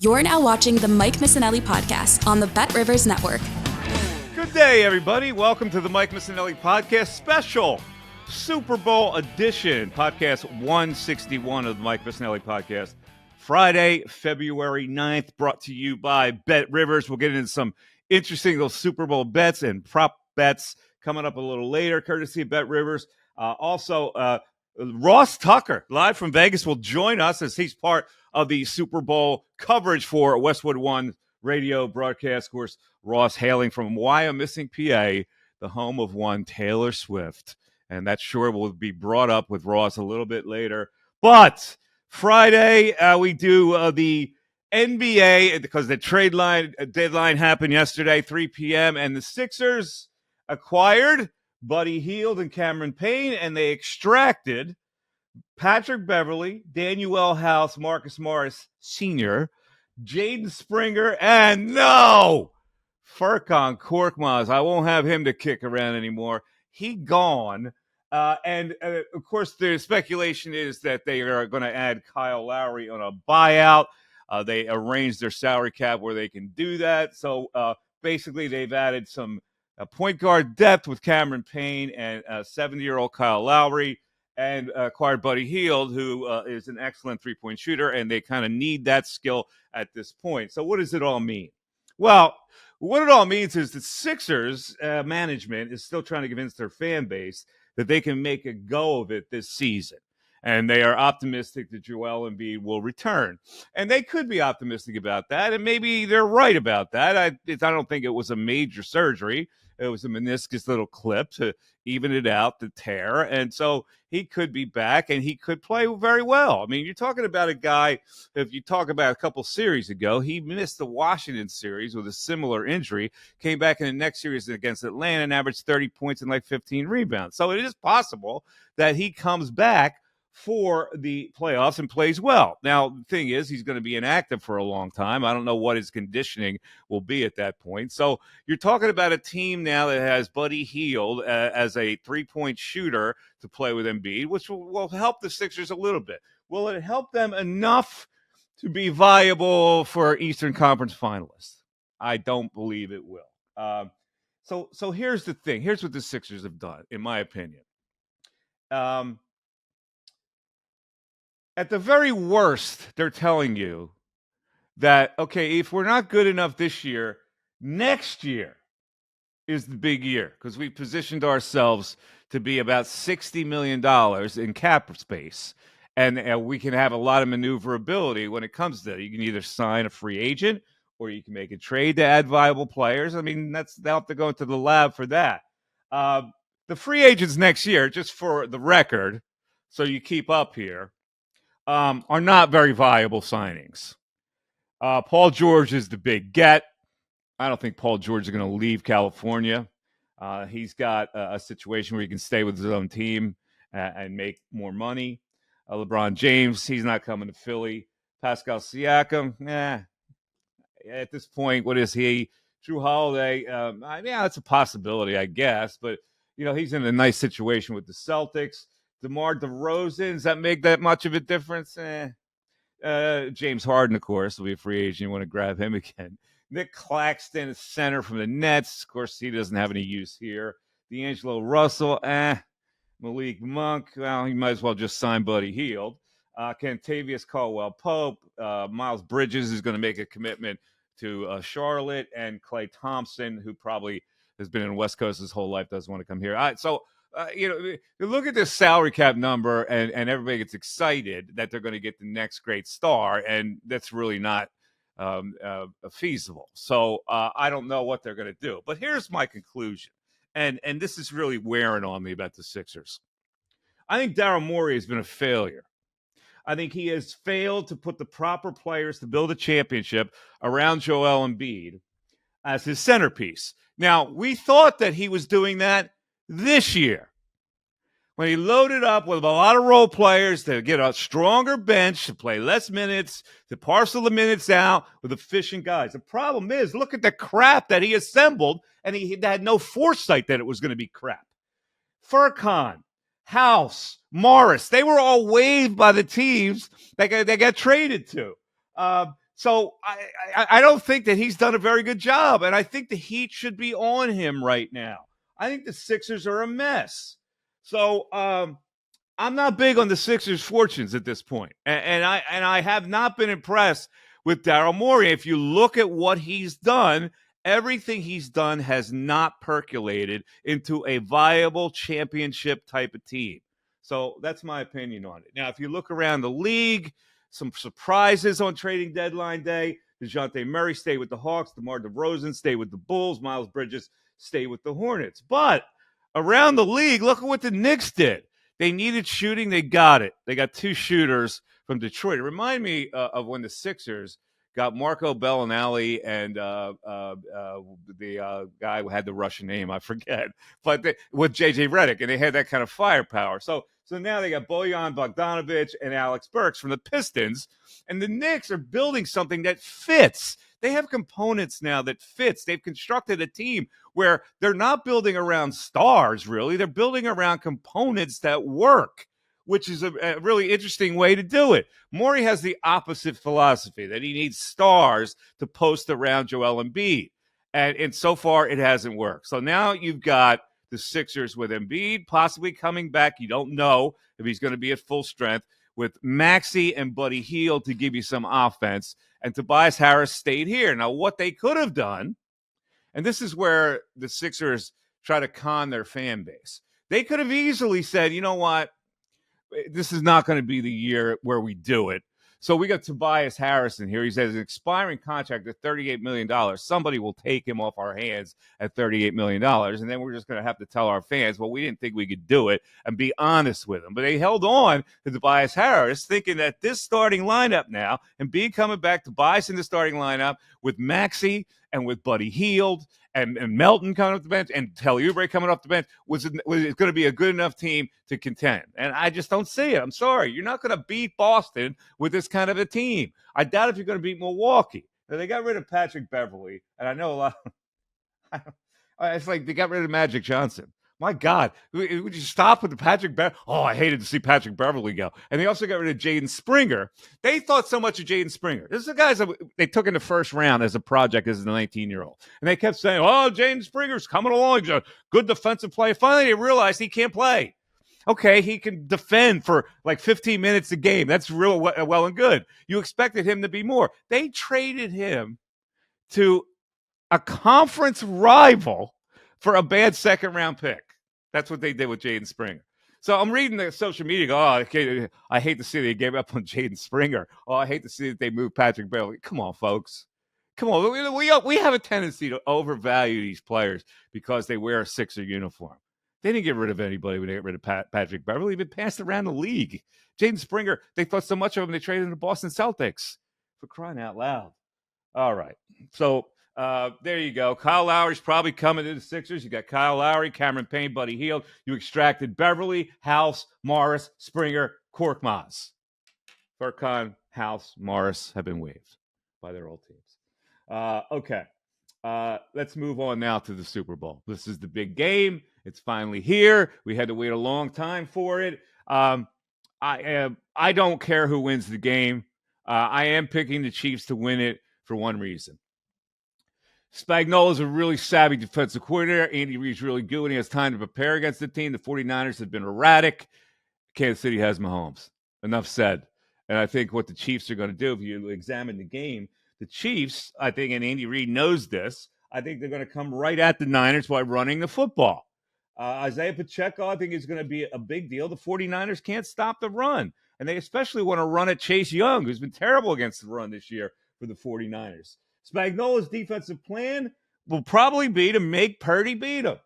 You're now watching the Mike Missanelli podcast on the BetRivers Network. Good day, everybody. Welcome to the Mike Missanelli podcast special Super Bowl edition, podcast 161 of the Mike Missanelli podcast. Friday, February 9th, brought to you by BetRivers. We'll get into some interesting little Super Bowl bets and prop bets coming up a little later, courtesy of BetRivers. Also, Ross Tucker, live from Vegas, will join us as he's part of the Super Bowl coverage for Westwood One radio broadcast. Of course, Ross hailing from Wyomissing, PA, the home of one Taylor Swift. And that sure will be brought up with Ross a little bit later. But Friday, we do the NBA because the trade deadline happened yesterday, 3 p.m., and the Sixers acquired Buddy Hield and Cameron Payne, and they extracted Patrick Beverley, Danuel House, Marcus Morris Sr., Jaden Springer, and Furkan Korkmaz. I won't have him to kick around anymore. He gone. Of course, the speculation is that they are going to add Kyle Lowry on a buyout. They arranged their salary cap where they can do that. So basically, they've added some point guard depth with Cameron Payne and 70-year-old Kyle Lowry, and acquired Buddy Hield, who is an excellent three-point shooter, and they kind of need that skill at this point. So what does it all mean? Well, what it all means is the Sixers management is still trying to convince their fan base that they can make a go of it this season. And they are optimistic that Joel Embiid will return. And they could be optimistic about that, and maybe they're right about that. I don't think it was a major surgery. It was a meniscus little clip to even it out, the tear. And so he could be back, and he could play very well. I mean, you're talking about a guy, if you talk about a couple series ago, he missed the Washington series with a similar injury, came back in the next series against Atlanta and averaged 30 points and like 15 rebounds. So it is possible that he comes back for the playoffs and plays well. Now, the thing is, he's going to be inactive for a long time. I don't know what his conditioning will be at that point. So you're talking about a team now that has Buddy Hield as a three-point shooter to play with Embiid, which will help the Sixers a little bit. Will it help them enough to be viable for Eastern Conference finalists? I don't believe it will. So here's the thing. Here's what the Sixers have done, in my opinion. At the very worst, they're telling you that, okay, if we're not good enough this year, next year is the big year because we positioned ourselves to be about $60 million in cap space. And we can have a lot of maneuverability when it comes to that. You can either sign a free agent or you can make a trade to add viable players. I mean, they'll have to go into the lab for that. The free agents next year, just for the record, so you keep up here, are not very viable signings. Paul George is the big get. I don't think Paul George is going to leave California. He's got a situation where he can stay with his own team and make more money. LeBron James, he's not coming to Philly. Pascal Siakam, at this point, what is he? Drew Holiday, that's a possibility, I guess. But, he's in a nice situation with the Celtics. DeMar DeRozan, does that make that much of a difference? James Harden, of course, will be a free agent. You want to grab him again. Nick Claxton, center from the Nets. Of course, he doesn't have any use here. D'Angelo Russell, Malik Monk, well, he might as well just sign Buddy Hield. Kentavious Caldwell-Pope. Miles Bridges is going to make a commitment to Charlotte. And Klay Thompson, who probably has been in the West Coast his whole life, doesn't want to come here. All right, so you look at this salary cap number and everybody gets excited that they're going to get the next great star, and that's really not feasible. So I don't know what they're going to do. But here's my conclusion, and this is really wearing on me about the Sixers. I think Daryl Morey has been a failure. I think he has failed to put the proper players to build a championship around Joel Embiid as his centerpiece. Now, we thought that he was doing that this year when he loaded up with a lot of role players to get a stronger bench, to play less minutes, to parcel the minutes out with efficient guys. The problem is, look at the crap that he assembled, and he had no foresight that it was going to be crap. Furkan, House, Morris, they were all waived by the teams that got traded to. So I don't think that he's done a very good job, and I think the Heat should be on him right now. I think the Sixers are a mess. So I'm not big on the Sixers' fortunes at this point, and I have not been impressed with Daryl Morey. If you look at what he's done, everything he's done has not percolated into a viable championship type of team. So that's my opinion on it. Now, if you look around the league, some surprises on trading deadline day. DeJounte Murray stayed with the Hawks. DeMar DeRozan stayed with the Bulls. Miles Bridges stayed with the Hornets. But around the league, look at what the Knicks did. They needed shooting. They got it. They got two shooters from Detroit. It reminded me of when the Sixers got Marco Bellinelli and the guy who had the Russian name, I forget, but with J.J. Redick, and they had that kind of firepower. So now they got Bojan Bogdanovic and Alex Burks from the Pistons, and the Knicks are building something that fits. They have components now that fits. They've constructed a team where they're not building around stars, really. They're building around components that work, which is a really interesting way to do it. Morey has the opposite philosophy, that he needs stars to post around Joel Embiid. And so far, it hasn't worked. So now you've got the Sixers with Embiid possibly coming back. You don't know if he's going to be at full strength, with Maxey and Buddy Hield to give you some offense. And Tobias Harris stayed here. Now, what they could have done, and this is where the Sixers try to con their fan base. They could have easily said, you know what? This is not going to be the year where we do it. So we got Tobias Harrison here. He has an expiring contract at $38 million. Somebody will take him off our hands at $38 million. And then we're just going to have to tell our fans, well, we didn't think we could do it, and be honest with them. But they held on to Tobias Harris, thinking that this starting lineup now, and being coming back, Tobias in the starting lineup with Maxey and with Buddy Hield and Melton coming off the bench and Kelly Oubre coming off the bench, was going to be a good enough team to contend. And I just don't see it. I'm sorry. You're not going to beat Boston with this kind of a team. I doubt if you're going to beat Milwaukee. Now, they got rid of Patrick Beverley, and I know a lot. It's like they got rid of Magic Johnson. My God, would you stop with the Patrick Beverley? Oh, I hated to see Patrick Beverley go. And they also got rid of Jaden Springer. They thought so much of Jaden Springer. This is the guys that they took in the first round as a project as a 19-year-old. And they kept saying, oh, Jaden Springer's coming along. He's a good defensive player. Finally, they realized he can't play. Okay, he can defend for like 15 minutes a game. That's real well and good. You expected him to be more. They traded him to a conference rival for a bad second-round pick. That's what they did with Jaden Springer. So I'm reading the social media. I hate to see they gave up on Jaden Springer. Oh, I hate to see that they moved Patrick Beverley. Come on, folks. Come on. We have a tendency to overvalue these players because they wear a Sixer uniform. They didn't get rid of anybody when they got rid of Patrick Beverley. He'd been passed around the league. Jaden Springer, they thought so much of him, they traded him to Boston Celtics. For crying out loud. All right. So there you go. Kyle Lowry's probably coming to the Sixers. You got Kyle Lowry, Cameron Payne, Buddy Hield. You extracted Beverley, House, Morris, Springer, Korkmaz. Furkan, House, Morris have been waived by their old teams. Okay. Let's move on now to the Super Bowl. This is the big game. It's finally here. We had to wait a long time for it. I don't care who wins the game. I am picking the Chiefs to win it for one reason. Spagnuolo is a really savvy defensive coordinator. Andy Reid's really good when he has time to prepare against the team. The 49ers have been erratic. Kansas City has Mahomes. Enough said. And I think what the Chiefs are going to do, if you examine the game, the Chiefs, I think, and Andy Reid knows this, I think they're going to come right at the Niners by running the football. Isaiah Pacheco, I think, is going to be a big deal. The 49ers can't stop the run. And they especially want to run at Chase Young, who's been terrible against the run this year for the 49ers. Spagnuolo's defensive plan will probably be to make Purdy beat him.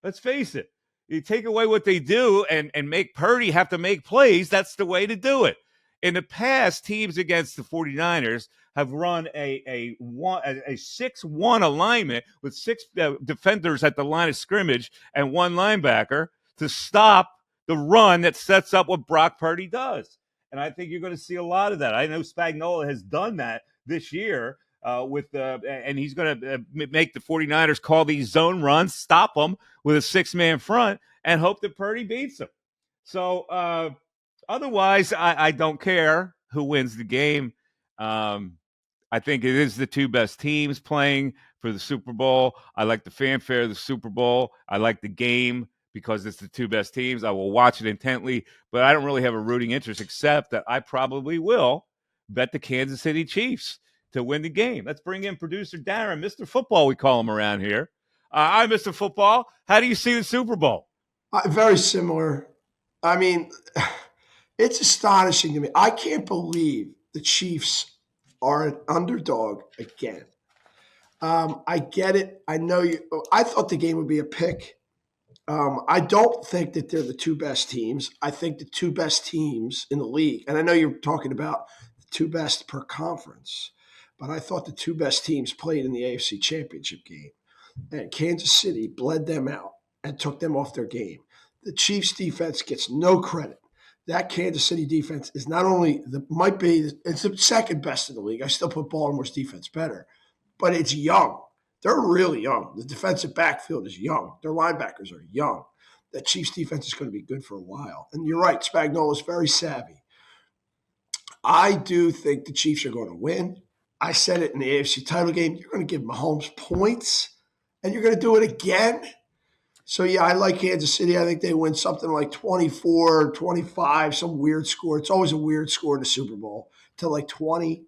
Let's face it. You take away what they do and make Purdy have to make plays, that's the way to do it. In the past, teams against the 49ers have run a 6-1 alignment with six defenders at the line of scrimmage and one linebacker to stop the run that sets up what Brock Purdy does. And I think you're going to see a lot of that. I know Spagnuolo has done that this year and he's going to make the 49ers call these zone runs, stop them with a six-man front, and hope that Purdy beats them. So otherwise, I don't care who wins the game. I think it is the two best teams playing for the Super Bowl. I like the fanfare of the Super Bowl. I like the game because it's the two best teams. I will watch it intently, but I don't really have a rooting interest except that I probably will bet the Kansas City Chiefs to win the game. Let's bring in producer Darren, Mr. Football, we call him around here. Hi, Mr. Football. How do you see the Super Bowl? Very similar. I mean, it's astonishing to me. I can't believe the Chiefs are an underdog again. I get it. I know you. I thought the game would be a pick. I don't think that they're the two best teams. I think the two best teams in the league, and I know you're talking about the two best per conference, but I thought the two best teams played in the AFC Championship game. And Kansas City bled them out and took them off their game. The Chiefs defense gets no credit. That Kansas City defense is not only it's the second best in the league. I still put Baltimore's defense better, but it's young. They're really young. The defensive backfield is young. Their linebackers are young. That Chiefs defense is going to be good for a while. And you're right, Spagnuolo is very savvy. I do think the Chiefs are going to win. I said it in the AFC title game. You're going to give Mahomes points, and you're going to do it again. So, yeah, I like Kansas City. I think they win something like 24, 25, some weird score. It's always a weird score in the Super Bowl to like 20.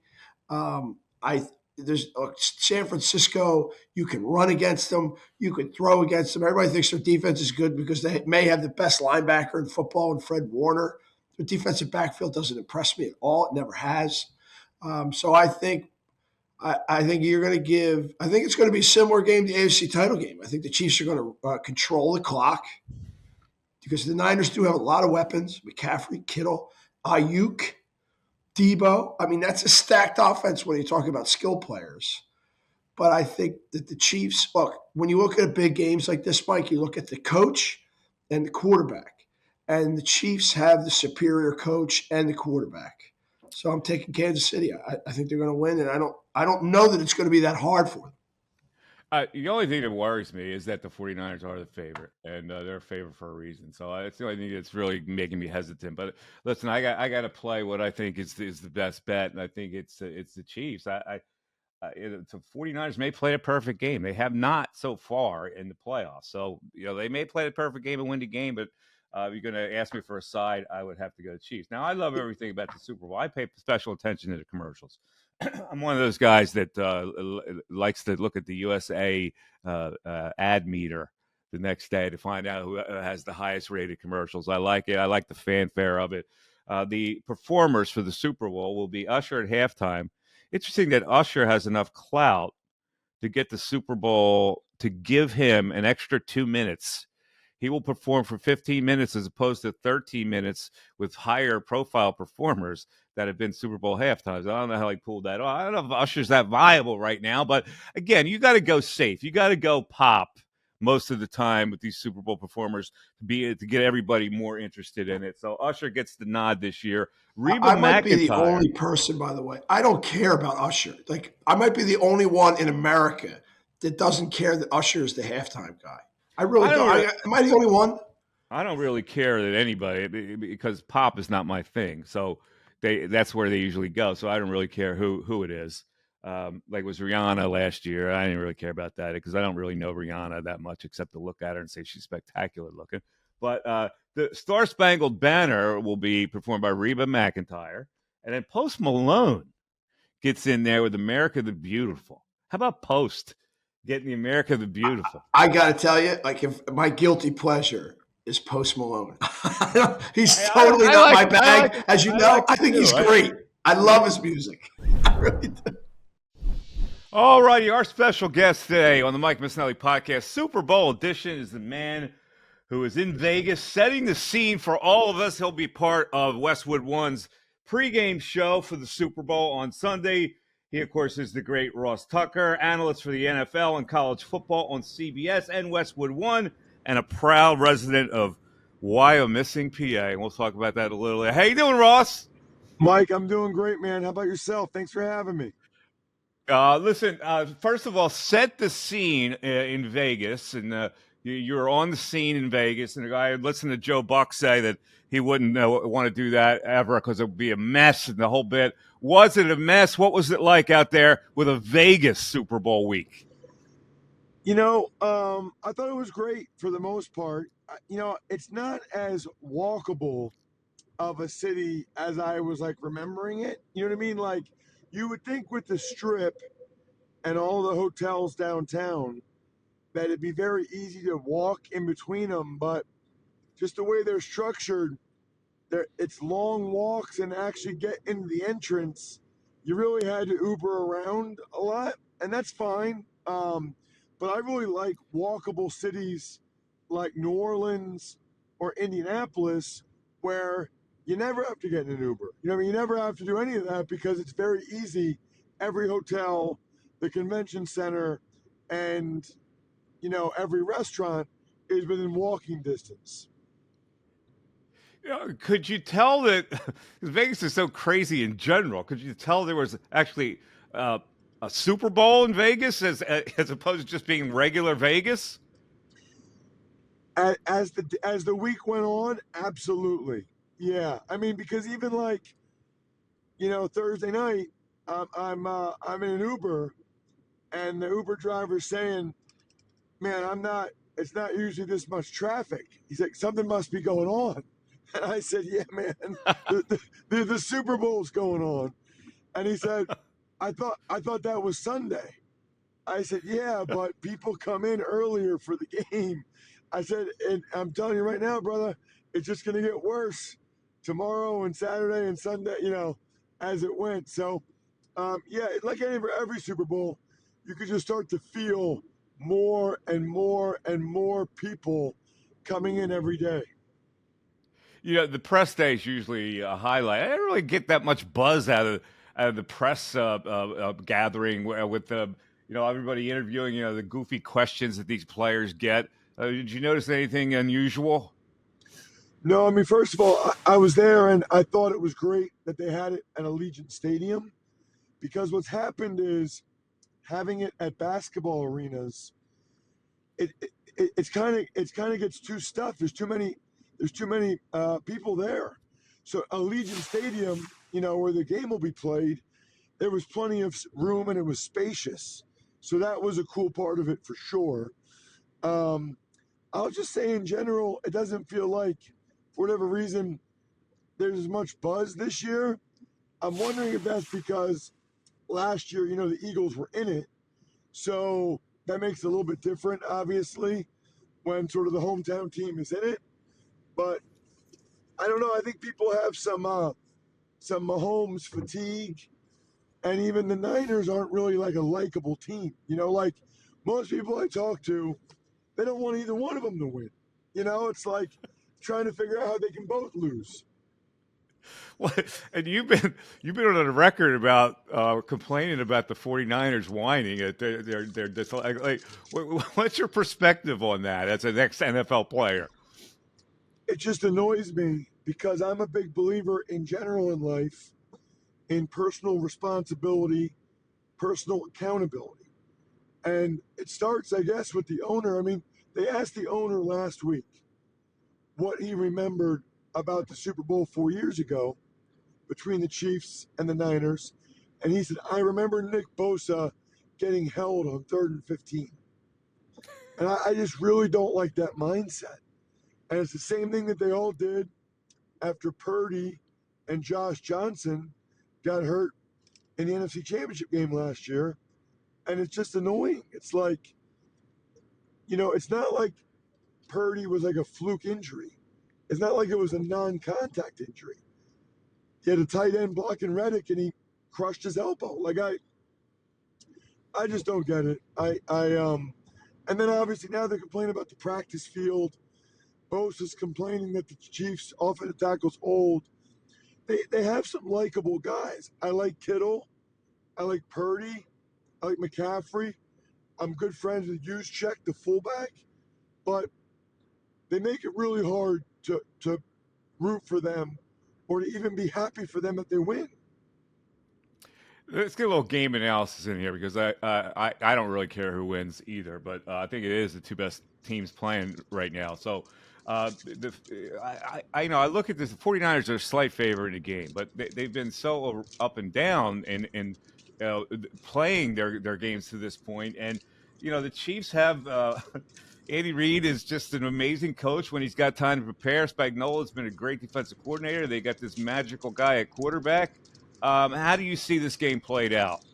There's San Francisco. You can run against them. You can throw against them. Everybody thinks their defense is good because they may have the best linebacker in football in Fred Warner. Their defensive backfield doesn't impress me at all. It never has. So I think you're going to give. I think it's going to be a similar game to the AFC title game. I think the Chiefs are going to control the clock because the Niners do have a lot of weapons: McCaffrey, Kittle, Ayuk, Debo. I mean, that's a stacked offense when you talk about skill players. But I think that the Chiefs, look, when you look at big games like this, Mike, you look at the coach and the quarterback. And the Chiefs have the superior coach and the quarterback. So I'm taking Kansas City. I think they're going to win, and I don't know that it's going to be that hard for them. The only thing that worries me is that the 49ers are the favorite, and they're a favorite for a reason. So that's the only thing that's really making me hesitant. But listen, I got to play what I think is the best bet, and I think it's the Chiefs. The 49ers may play a perfect game. They have not so far in the playoffs. So they may play a perfect game and win the game, but if you're going to ask me for a side, I would have to go to Chiefs. Now, I love everything about the Super Bowl. I pay special attention to the commercials. I'm one of those guys that likes to look at the USA ad meter the next day to find out who has the highest rated commercials. I like it. I like the fanfare of it. The performers for the Super Bowl will be Usher at halftime. Interesting that Usher has enough clout to get the Super Bowl to give him an extra 2 minutes. He will perform for 15 minutes as opposed to 13 minutes with higher profile performers that have been Super Bowl halftimes. I don't know how he pulled that off. I don't know if Usher's that viable right now, but again, you got to go safe. You got to go pop most of the time with these Super Bowl performers to get everybody more interested in it. So Usher gets the nod this year. I might be the only person, by the way. I don't care about Usher. Like, I might be the only one in America that doesn't care that Usher is the halftime guy. I really don't. Am I the only one? I don't really care that anybody, because pop is not my thing. So that's where they usually go. So I don't really care who it is. Like it was Rihanna last year. I didn't really care about that because I don't really know Rihanna that much except to look at her and say she's spectacular looking. But the Star Spangled Banner will be performed by Reba McEntire. And then Post Malone gets in there with America the Beautiful. How about Post getting the America the Beautiful? I got to tell you, like, if my guilty pleasure is Post Malone. He's totally not my bag. As you know, I think he's great. I love his music. I really do. All righty, our special guest today on the Mike Missanelli podcast, Super Bowl edition, is the man who is in Vegas setting the scene for all of us. He'll be part of Westwood One's pregame show for the Super Bowl on Sunday. He, of course, is the great Ross Tucker, analyst for the NFL and college football on CBS and Westwood One, and a proud resident of Wyomissing, PA. And we'll talk about that a little later. How you doing, Ross? Mike, I'm doing great, man. How about yourself? Thanks for having me. Listen, first of all, set the scene in Vegas and You were on the scene in Vegas, and the guy listened to Joe Buck say that he wouldn't want to do that ever because it would be a mess and the whole bit. Was it a mess? What was it like out there with a Vegas Super Bowl week? I thought it was great for the most part. It's not as walkable of a city as I was like remembering it. You know what I mean? Like you would think with the strip and all the hotels downtown that it'd be very easy to walk in between them, but just the way they're structured, it's long walks, and actually get into the entrance, you really had to Uber around a lot, and that's fine. But I really like walkable cities like New Orleans or Indianapolis, where you never have to get in an Uber. You never have to do any of that because it's very easy. Every hotel, the convention center, and every restaurant is within walking distance. Could you tell that Vegas is so crazy in general? Could you tell there was actually a Super Bowl in Vegas as opposed to just being regular Vegas? As the week went on, absolutely, yeah. I mean, because even like Thursday night, I'm in an Uber, and the Uber driver's saying, "Man, I'm not. It's not usually this much traffic." He's like, "Something must be going on," and I said, "Yeah, man, the Super Bowl's going on." And he said, "I thought that was Sunday." I said, "Yeah, but people come in earlier for the game." I said, "And I'm telling you right now, brother, it's just going to get worse tomorrow and Saturday and Sunday, as it went." So, yeah, like every Super Bowl, you could just start to feel more and more and more people coming in every day. The press day is usually a highlight. I didn't really get that much buzz out of the press gathering with everybody interviewing. The goofy questions that these players get. Did you notice anything unusual? No, I mean, first of all, I was there and I thought it was great that they had it at Allegiant Stadium, because what's happened is having it at basketball arenas, it's kind of gets too stuffed. There's too many people there. So Allegiant Stadium, where the game will be played, there was plenty of room and it was spacious. So that was a cool part of it for sure. I'll just say in general, it doesn't feel like, for whatever reason, there's as much buzz this year. I'm wondering if that's because last year, the Eagles were in it. So that makes it a little bit different, obviously, when sort of the hometown team is in it. But I don't know. I think people have some Mahomes fatigue, and even the Niners aren't really like a likable team. Like most people I talk to, they don't want either one of them to win. It's like trying to figure out how they can both lose. Well, and you've been on the record about complaining about the 49ers whining at their like what's your perspective on that as an ex-NFL player? It just annoys me because I'm a big believer in general in life, in personal responsibility, personal accountability. And it starts, I guess, with the owner. I mean, they asked the owner last week what he remembered about the Super Bowl 4 years ago between the Chiefs and the Niners. And he said, "I remember Nick Bosa getting held on 3rd and 15. And I just really don't like that mindset. And it's the same thing that they all did after Purdy and Josh Johnson got hurt in the NFC Championship game last year. And it's just annoying. It's like, it's not like Purdy was like a fluke injury. It's not like it was a non-contact injury. He had a tight end blocking Reddick and he crushed his elbow. Like I just don't get it. And then obviously now they're complaining about the practice field. Bosa's complaining that the Chiefs offensive tackle's old. They have some likable guys. I like Kittle. I like Purdy. I like McCaffrey. I'm good friends with Juszczyk, the fullback. But they make it really hard to root for them or to even be happy for them if they win. Let's get a little game analysis in here because I don't really care who wins either, but I think it is the two best teams playing right now. So I look at this. The 49ers are a slight favorite in the game, but they've been so up and down in playing their games to this point. And the Chiefs have Andy Reid is just an amazing coach when he's got time to prepare. Spagnuolo's been a great defensive coordinator. They got this magical guy at quarterback. How do you see this game played out?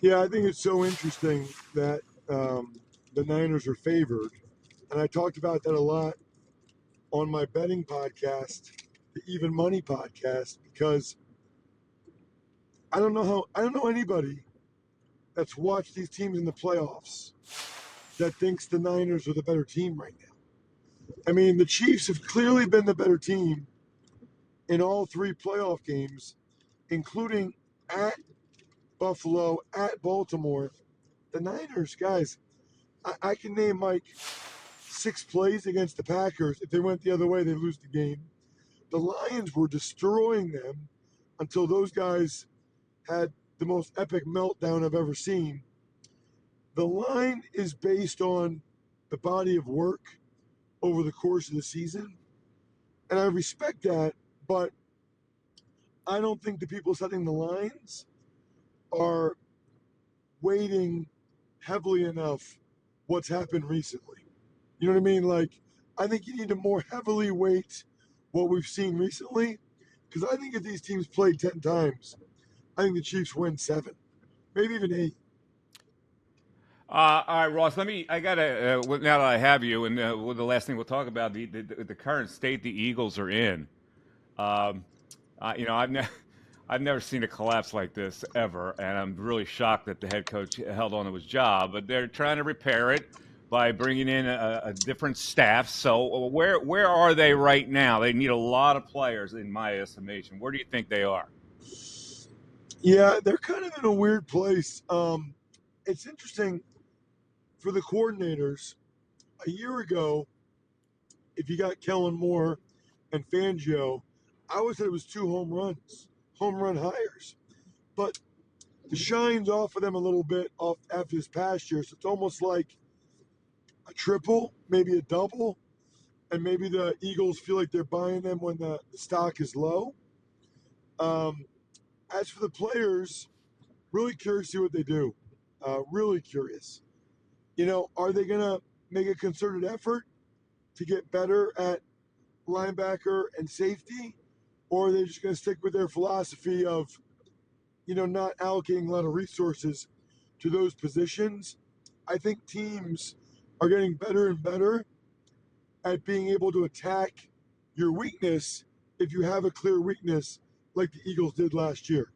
Yeah, I think it's so interesting that the Niners are favored. And I talked about that a lot on my betting podcast, the Even Money podcast, because I don't know anybody that's watched these teams in the playoffs that thinks the Niners are the better team right now. I mean, the Chiefs have clearly been the better team in all three playoff games, including at Buffalo, at Baltimore. The Niners, guys, I can name like 6 plays against the Packers. If they went the other way, they lose the game. The Lions were destroying them until those guys had the most epic meltdown I've ever seen. The line is based on the body of work over the course of the season, and I respect that, but I don't think the people setting the lines are weighting heavily enough what's happened recently. You know what I mean? Like, I think you need to more heavily weight what we've seen recently, because I think if these teams played 10 times, I think the Chiefs win 7, maybe even 8. All right, Ross. I gotta now that I have you, and the last thing we'll talk about the current state the Eagles are in. Um, I've never seen a collapse like this ever, and I'm really shocked that the head coach held on to his job. But they're trying to repair it by bringing in a different staff. So where are they right now? They need a lot of players, in my estimation. Where do you think they are? Yeah, they're kind of in a weird place. It's interesting for the coordinators. A year ago, if you got Kellen Moore and Fangio, I would say it was 2 home run hires. But the shine's off of them a little bit off after this past year. So it's almost like a triple, maybe a double. And maybe the Eagles feel like they're buying them when the stock is low. As for the players, really curious to see what they do. Really curious. Are they going to make a concerted effort to get better at linebacker and safety? Or are they just going to stick with their philosophy of, not allocating a lot of resources to those positions? I think teams are getting better and better at being able to attack your weakness if you have a clear weakness like the Eagles did last year.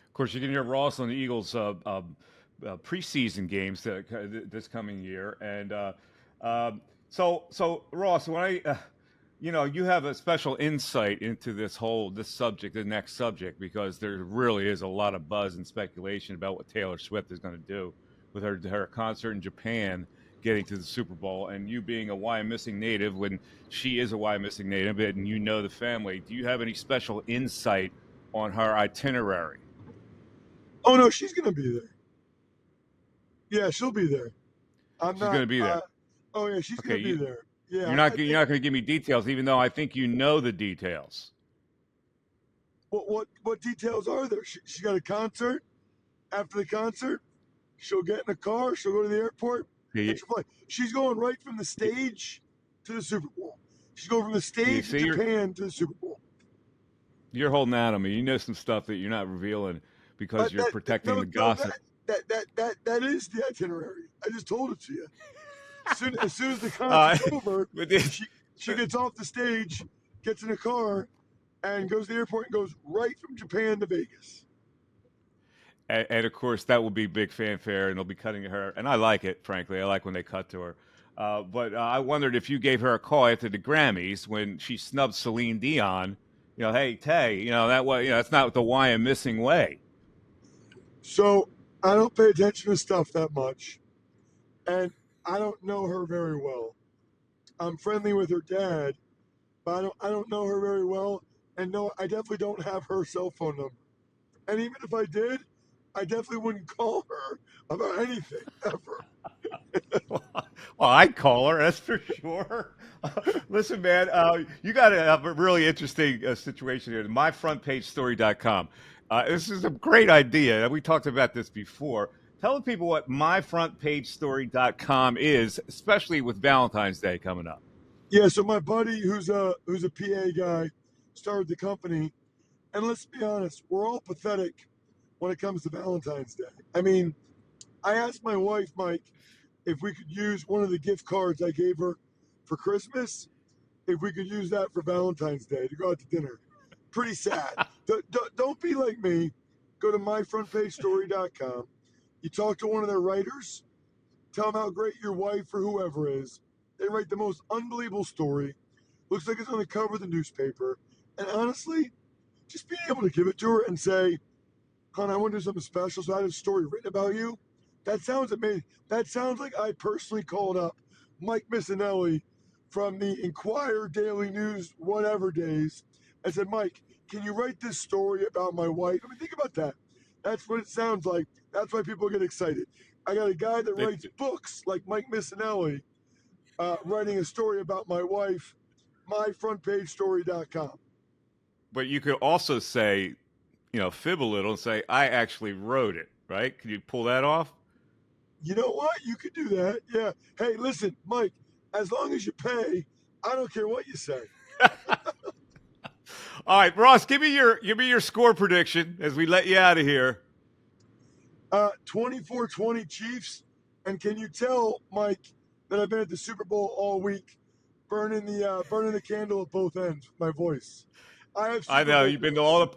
Of course, you can hear Ross on the Eagles' preseason games this coming year, and so Ross, when you have a special insight into this subject, the next subject, because there really is a lot of buzz and speculation about what Taylor Swift is going to do with her concert in Japan, getting to the Super Bowl, and you being a Wyomissing native, when she is a Wyomissing native, and the family. Do you have any special insight on her itinerary? Oh no, she's gonna be there. Yeah, she'll be there. She's going to be there. Oh yeah, she's Okay, gonna be there. Yeah, you're not going to give me details, even though I think you know the details. What details are there? She got a concert. After the concert, she'll get in a car. She'll go to the airport. Yeah, And she'll fly. She's going right from the stage to the Super Bowl. She's going from the stage in Japan to the Super Bowl. You're holding out on me. You know some stuff that you're not revealing because you're protecting the gossip. That is the itinerary. I just told it to you. As soon as the concert's over, she gets off the stage, gets in a car, and goes to the airport and goes right from Japan to Vegas. And of course, that will be big fanfare, and they'll be cutting her. And I like it, frankly. I like when they cut to her. But I wondered if you gave her a call after the Grammys when she snubbed Celine Dion. Hey, Tay, that way, that's not the Wyomissing way. So I don't pay attention to stuff that much, and I don't know her very well. I'm friendly with her dad, but I don't know her very well, And no, I definitely don't have her cell phone number. And even if I did, I definitely wouldn't call her about anything ever. Well, I'd call her, that's for sure. Listen, man, you got a really interesting situation here. MyFrontPageStory.com. This is a great idea. We talked about this before. Tell the people what MyFrontPageStory.com is, especially with Valentine's Day coming up. Yeah, so my buddy who's a PA guy started the company, and let's be honest, we're all pathetic when it comes to Valentine's Day. I mean, I asked my wife, Mike, if we could use one of the gift cards I gave her for Christmas, if we could use that for Valentine's Day to go out to dinner. Pretty sad. Don't be like me. Go to myfrontpagestory.com. You talk to one of their writers, tell them how great your wife or whoever is. They write the most unbelievable story. Looks like it's on the cover of the newspaper. And honestly, just being able to give it to her and say, hon, I want to do something special, so I had a story written about you. That sounds amazing. That sounds like I personally called up Mike Missanelli from the Inquirer Daily News, whatever days, and said, Mike, can you write this story about my wife? I mean, think about that. That's what it sounds like. That's why people get excited. I got a guy that writes books like Mike Missanelli writing a story about my wife, myfrontpagestory.com. But you could also say, fib a little and say, I actually wrote it, right? Can you pull that off? You know what? You could do that. Yeah. Hey, listen, Mike, as long as you pay, I don't care what you say. All right, Ross, give me your score prediction as we let you out of here. 24-20 Chiefs. And can you tell, Mike, that I've been at the Super Bowl all week, burning the candle at both ends with my voice. I know you've been to all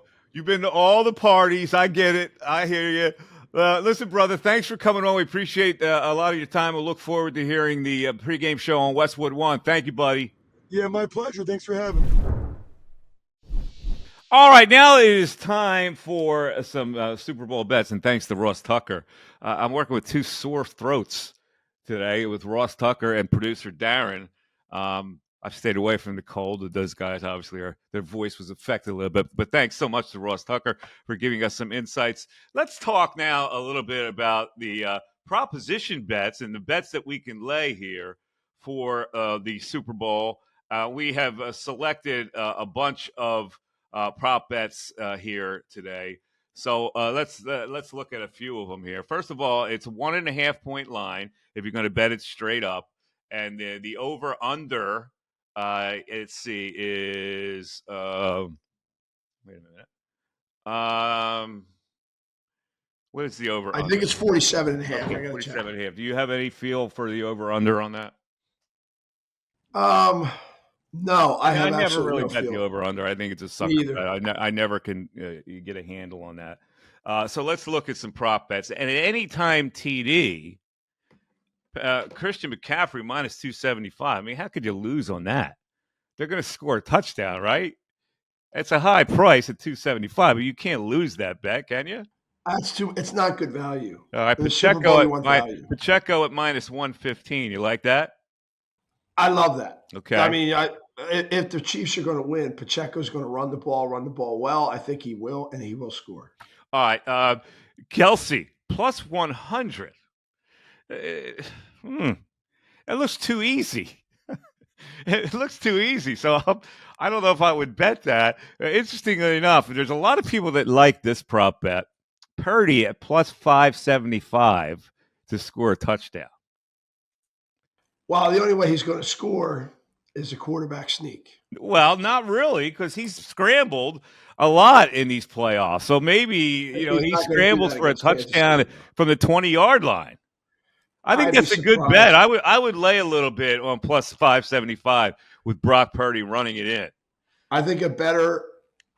the parties. I get it. I hear you. Listen, brother, thanks for coming on. We appreciate a lot of your time. We'll look forward to hearing the pregame show on Westwood One. Thank you, buddy. Yeah, my pleasure. Thanks for having me. All right, now it is time for some Super Bowl bets, and thanks to Ross Tucker. I'm working with two sore throats today with Ross Tucker and producer Darren. I've stayed away from the cold. Those guys obviously their voice was affected a little bit. But thanks so much to Ross Tucker for giving us some insights. Let's talk now a little bit about the proposition bets and the bets that we can lay here for the Super Bowl. We have selected a bunch of prop bets here today. So let's look at a few of them here. First of all, it's a 1.5 point line if you're going to bet it straight up, and the over under. Let's see, is wait a minute. What is the over? I think it's 47 and a half. Okay, 47 and a half. Do you have any feel for the over under on that? No, I never really bet the over under. I think it's a sucker. Either. I never can get a handle on that. So let's look at some prop bets. And at any time TD, Christian McCaffrey minus 275. I mean, how could you lose on that? They're going to score a touchdown, right? It's a high price at 275, but you can't lose that bet, can you? It's not good value. All right, Pacheco at minus 115. You like that? I love that. Okay. I mean, if the Chiefs are going to win, Pacheco's going to run the ball well. I think he will, and he will score. All right. Kelsey, plus 100. It looks too easy. It looks too easy. So I don't know if I would bet that. Interestingly enough, there's a lot of people that like this prop bet. Purdy at plus 575 to score a touchdown. Well, the only way he's going to score is a quarterback sneak. Well, not really, because he's scrambled a lot in these playoffs. So maybe, he scrambles for a touchdown from the 20-yard line. I think that's a good bet. I would lay a little bit on plus 575 with Brock Purdy running it in. I think a better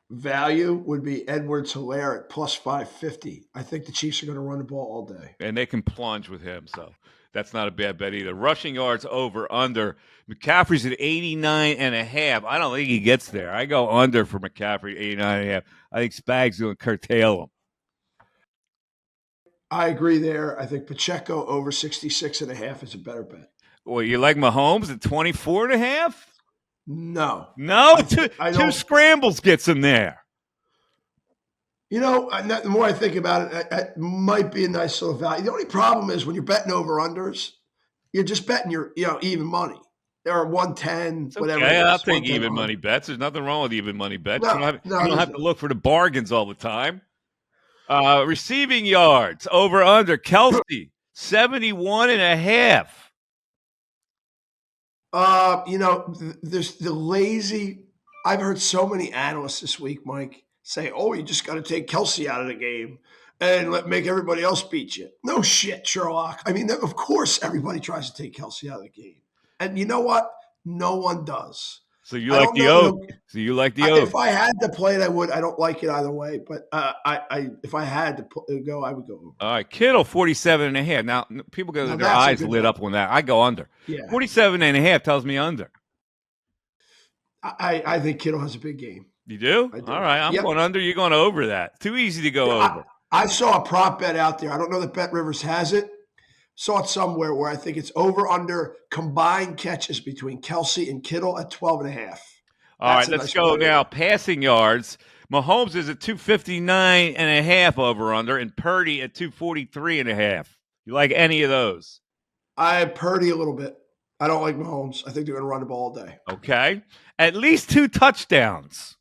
value would be Edwards-Helaire at plus 550. I think the Chiefs are going to run the ball all day. And they can plunge with him, so that's not a bad bet either. Rushing yards over, under. McCaffrey's at 89.5. I don't think he gets there. I go under for McCaffrey, 89.5. I think Spags going to curtail him. I agree there. I think Pacheco over 66.5 is a better bet. Well, you like Mahomes at 24.5? No. No, I two don't. scrambles gets him there. You know, and the more I think about it, it might be a nice little value. The only problem is when you're betting over-unders, you're just betting your, even money. There are 110, It's whatever it okay. is. I'll take 110, even 100. money bets. There's nothing wrong with even money bets. No, You don't there's have to not. look for the bargains all the time. Receiving yards over under Kelsey 71.5. There's the lazy. I've heard so many analysts this week, Mike, say, "Oh, you just got to take Kelsey out of the game and make everybody else beat you." No shit, Sherlock. I mean, of course, everybody tries to take Kelsey out of the game, and you know what? No one does. So you I like don't the know. over. So you like the over. If I had to play it, I would. I don't like it either way, but if I had to go, I would go over. All right, Kittle 47.5. Now people go, their That's a eyes good lit bet. up on that. I go under. Yeah, 47.5 tells me under. I think Kittle has a big game. You do? I do. All right, I'm Yep. going under. You're going over that. Too easy to go over. I saw a prop bet out there. I don't know that BetRivers has it. Saw it somewhere where I think it's over under combined catches between Kelsey and Kittle at 12.5. All right, let's go now. Passing yards. Mahomes is at 259.5 over under, and Purdy at 243.5. You like any of those? I Purdy a little bit. I don't like Mahomes. I think they're going to run the ball all day. Okay. At least 2 touchdowns.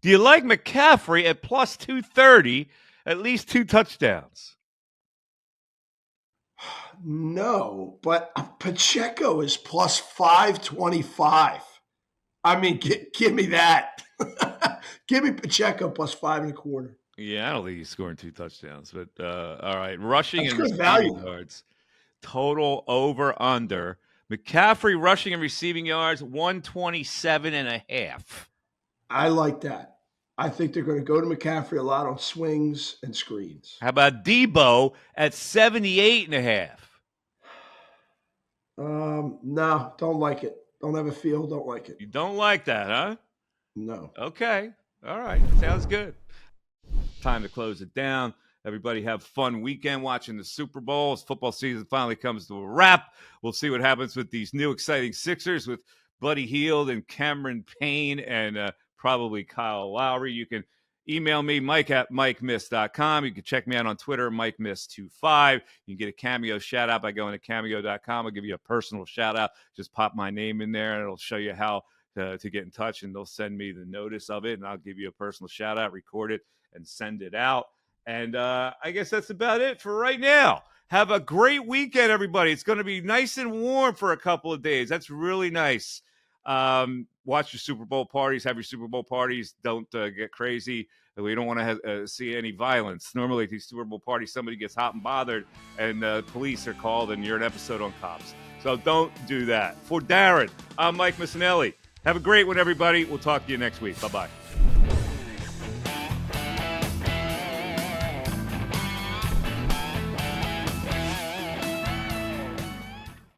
Do you like McCaffrey at plus 230? At least 2 touchdowns. No, but Pacheco is plus 525. I mean, give me that. Give me Pacheco plus 5.25. Yeah, I don't think he's scoring 2 touchdowns, but all right. Rushing That's and good receiving value. yards. Total over under. McCaffrey rushing and receiving yards 127.5. I like that. I think they're going to go to McCaffrey a lot on swings and screens. How about Debo at 78.5? No, don't like it. Don't have a feel. Don't like it. You don't like that, huh? No. Okay. All right. Sounds good. Time to close it down. Everybody have a fun weekend watching the Super Bowl. As football season finally comes to a wrap, we'll see what happens with these new exciting Sixers with Buddy Hield and Cameron Payne and probably Kyle Lowry. You can email me, Mike at MikeMiss.com. You can check me out on Twitter, MikeMiss25. You can get a Cameo shout-out by going to Cameo.com. I'll give you a personal shout-out. Just pop my name in there, and it'll show you how to get in touch, and they'll send me the notice of it, and I'll give you a personal shout-out, record it, and send it out. And I guess that's about it for right now. Have a great weekend, everybody. It's going to be nice and warm for a couple of days. That's really nice. Watch your Super Bowl parties. Have your Super Bowl parties. Don't get crazy. We don't want to see any violence. Normally at these Super Bowl parties, somebody gets hot and bothered, and police are called, and you're an episode on Cops. So don't do that. For Darren, I'm Mike Missanelli. Have a great one, everybody. We'll talk to you next week. Bye-bye.